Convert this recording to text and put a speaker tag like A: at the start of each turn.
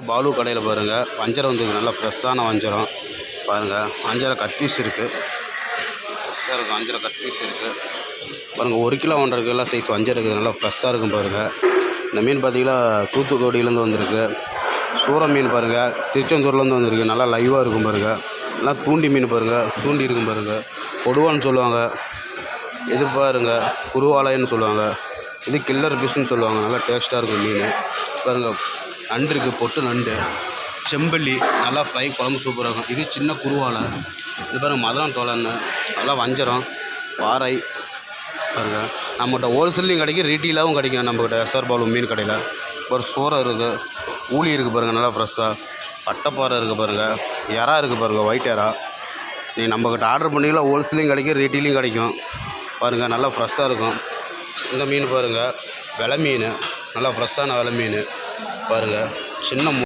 A: பாலு கடையில் பாருங்கள் வஞ்சரம் வந்து நல்லா ஃப்ரெஷ்ஷான வஞ்சரம் பாருங்கள். வஞ்சரம் கட் பீஸ் இருக்குது, ஃப்ரெஷ்ஷாக இருக்கும். வஞ்சரம் கட் பீஸ் இருக்குது பாருங்கள். 1 கிலோ 1.5 கிலோ சைஸ் வஞ்சரம் இருக்குது, நல்லா ஃப்ரெஷ்ஷாக இருக்கும் பாருங்கள். இந்த மீன் பார்த்திங்கன்னா தூத்துக்குடியிலேருந்து வந்திருக்கு. சூற மீன் பாருங்கள், திருச்செந்தூர்லேருந்து வந்திருக்கு, நல்லா லைவாக இருக்கும் பாருங்கள். நல்லா தூண்டி மீன் பாருங்கள், தூண்டி இருக்கும் பாருங்கள். கொடுவான்னு சொல்லுவாங்க, இது பாருங்கள் குருவாலைன்னு சொல்லுவாங்க, இது கில்லர் பீஸ்ன்னு சொல்லுவாங்க. நல்லா டேஸ்ட்டாக இருக்கும் மீன் பாருங்கள். நண்டு இருக்குது, பொட்டு நண்டு, செம்பல்லி, நல்லா ஃப்ரை குழம்பு சூப்பராக இருக்கும். இது சின்ன குருவாலை, இது பாருங்கள் மதுரம் தோலன்னு, நல்லா வஞ்சரம், பாறை பாருங்கள். நம்மகிட்ட ஹோல்சேல்லையும் கிடைக்கும், ரீட்டெயிலாகவும் கிடைக்கும். நம்மக்கிட்ட எஸ்ஆர் பாலு மீன் கடையில் ஒரு சூறை இருக்குது, ஊளி இருக்குது பாருங்கள், நல்லா ஃப்ரெஷ்ஷாக. பட்டைப்பாறை இருக்குது பாருங்கள், எறா இருக்குது பாருங்கள், ஒயிட் எறா. நீங்கள் நம்மக்கிட்ட ஆர்டர் பண்ணிக்கலாம், ஹோல்சேலையும் கிடைக்கும், ரீட்டெயிலையும் கிடைக்கும் பாருங்கள். நல்லா ஃப்ரெஷ்ஷாக இருக்கும். இந்த மீன் பாருங்கள், வெலை மீன், நல்லா ஃப்ரெஷ்ஷான வெலை மீன் பாருங்கள். சின்ன